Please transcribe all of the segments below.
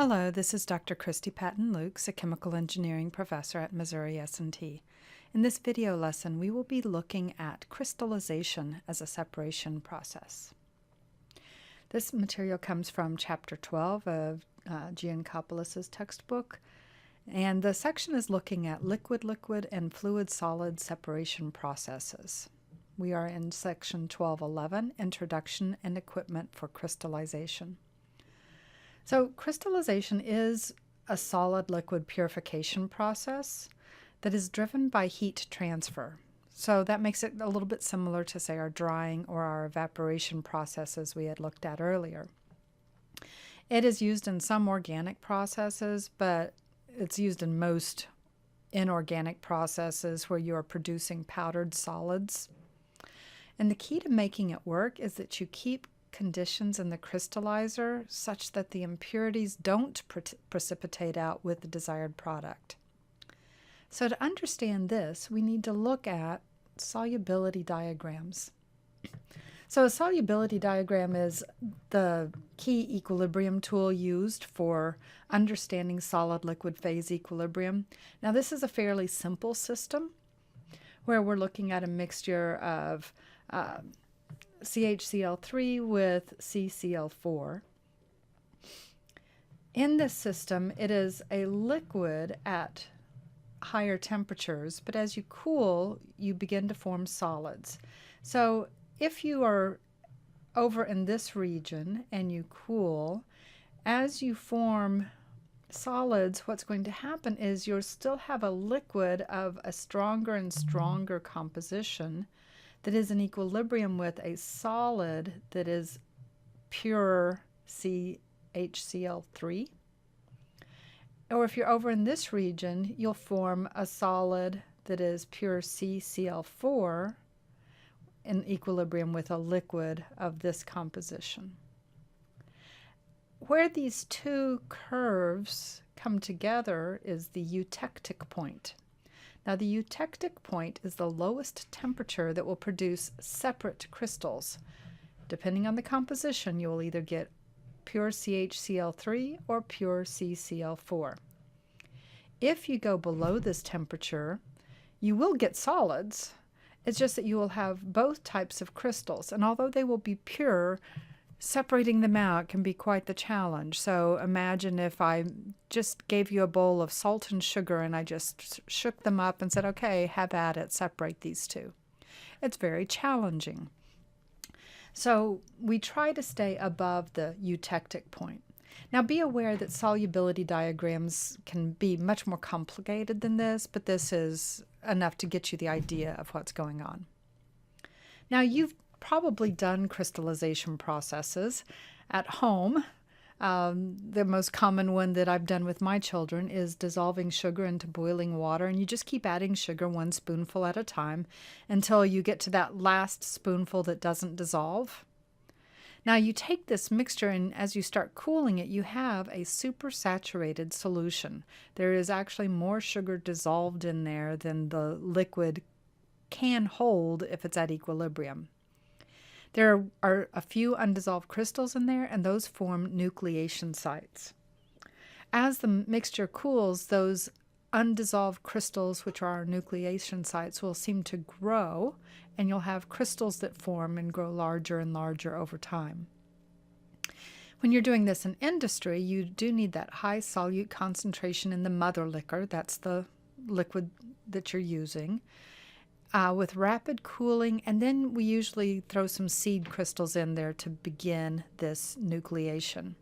Hello, this is Dr. Christy Patton-Lukes, a chemical engineering professor at Missouri S&T. In this video lesson, we will be looking at crystallization as a separation process. This material comes from Chapter 12 of Giancopoulos' textbook, and the section is looking at liquid-liquid and fluid-solid separation processes. We are in Section 1211, Introduction and Equipment for Crystallization. So crystallization is a solid-liquid purification process that is driven by heat transfer. So that makes it a little bit similar to, say, our drying or our evaporation processes we had looked at earlier. It is used in some organic processes, but it's used in most inorganic processes where you are producing powdered solids. And the key to making it work is that you keep conditions in the crystallizer such that the impurities don't precipitate out with the desired product. So to understand this, we need to look at solubility diagrams. So a solubility diagram is the key equilibrium tool used for understanding solid-liquid phase equilibrium. Now this is a fairly simple system where we're looking at a mixture of CHCl3 with CCl4. In this system, it is a liquid at higher temperatures, but as you cool, you begin to form solids. So if you are over in this region and you cool, as you form solids, what's going to happen is you'll still have a liquid of a stronger and stronger composition that is in equilibrium with a solid that is pure CHCl3. Or if you're over in this region, you'll form a solid that is pure CCl4 in equilibrium with a liquid of this composition. Where these two curves come together is the eutectic point. Now the eutectic point is the lowest temperature that will produce separate crystals. Depending on the composition, you will either get pure CHCl3 or pure CCl4. If you go below this temperature, you will get solids. It's just that you will have both types of crystals, and although they will be pure, separating them out can be quite the challenge. So imagine if I just gave you a bowl of salt and sugar and I just shook them up and said, okay, have at it, separate these two. It's very challenging. So we try to stay above the eutectic point. Now be aware that solubility diagrams can be much more complicated than this, but this is enough to get you the idea of what's going on. Now you've probably done crystallization processes at home. The most common one that I've done with my children is dissolving sugar into boiling water, and you just keep adding sugar one spoonful at a time until you get to that last spoonful that doesn't dissolve. Now you take this mixture, and as you start cooling it, you have a supersaturated solution. There is actually more sugar dissolved in there than the liquid can hold if it's at equilibrium. There are a few undissolved crystals in there, and those form nucleation sites. As the mixture cools, those undissolved crystals, which are our nucleation sites, will seem to grow, and you'll have crystals that form and grow larger and larger over time. When you're doing this in industry, you do need that high solute concentration in the mother liquor. That's the liquid that you're using. With rapid cooling, and then we usually throw some seed crystals in there to begin this nucleation.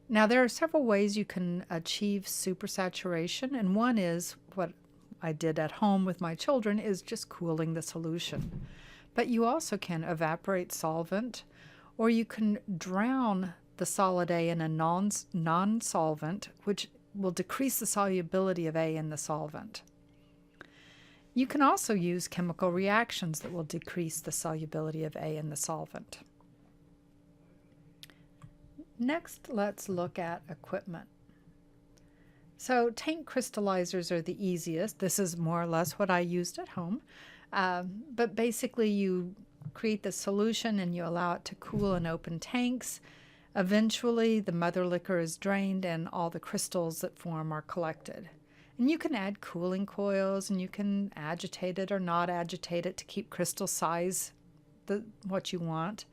Now there are several ways you can achieve supersaturation, and one is what I did at home with my children, is just cooling the solution. But you also can evaporate solvent, or you can drown the solid A in a non-solvent, which will decrease the solubility of A in the solvent. You can also use chemical reactions that will decrease the solubility of A in the solvent. Next, let's look at equipment. So tank crystallizers are the easiest. This is more or less what I used at home. But basically you create the solution and you allow it to cool in open tanks. Eventually, the mother liquor is drained and all the crystals that form are collected. And you can add cooling coils, and you can agitate it or not agitate it to keep crystal size what you want.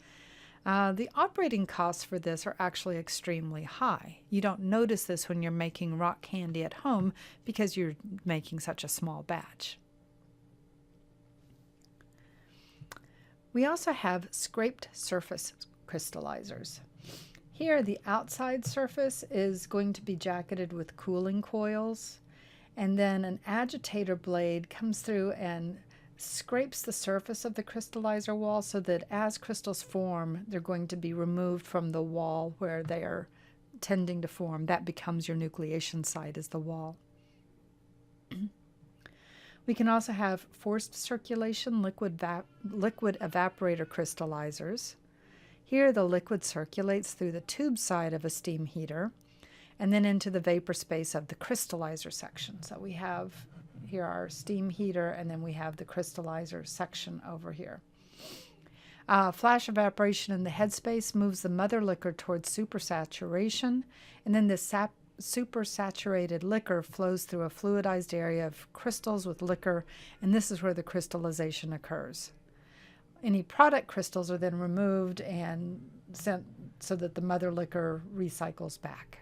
The operating costs for this are actually extremely high. You don't notice this when you're making rock candy at home because you're making such a small batch. We also have scraped surface crystallizers. Here, the outside surface is going to be jacketed with cooling coils, and then an agitator blade comes through and scrapes the surface of the crystallizer wall so that as crystals form, they're going to be removed from the wall where they are tending to form. That becomes your nucleation site, is the wall. We can also have forced circulation liquid evaporator crystallizers. Here, the liquid circulates through the tube side of a steam heater and then into the vapor space of the crystallizer section. So we have here our steam heater, and then we have the crystallizer section over here. Flash evaporation in the headspace moves the mother liquor towards supersaturation, and then this supersaturated liquor flows through a fluidized area of crystals with liquor, and this is where the crystallization occurs. Any product crystals are then removed and sent so that the mother liquor recycles back.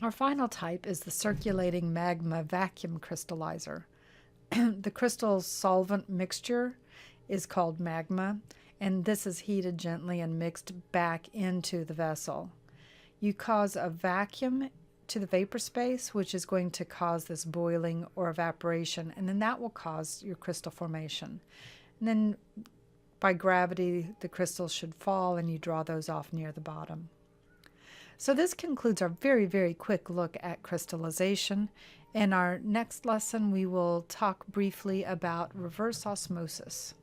Our final type is the circulating magma vacuum crystallizer. The crystal solvent mixture is called magma, and this is heated gently and mixed back into the vessel. You cause a vacuum to the vapor space, which is going to cause this boiling or evaporation, and then that will cause your crystal formation. And then by gravity, the crystals should fall, and you draw those off near the bottom. So this concludes our very, very quick look at crystallization. In our next lesson, we will talk briefly about reverse osmosis.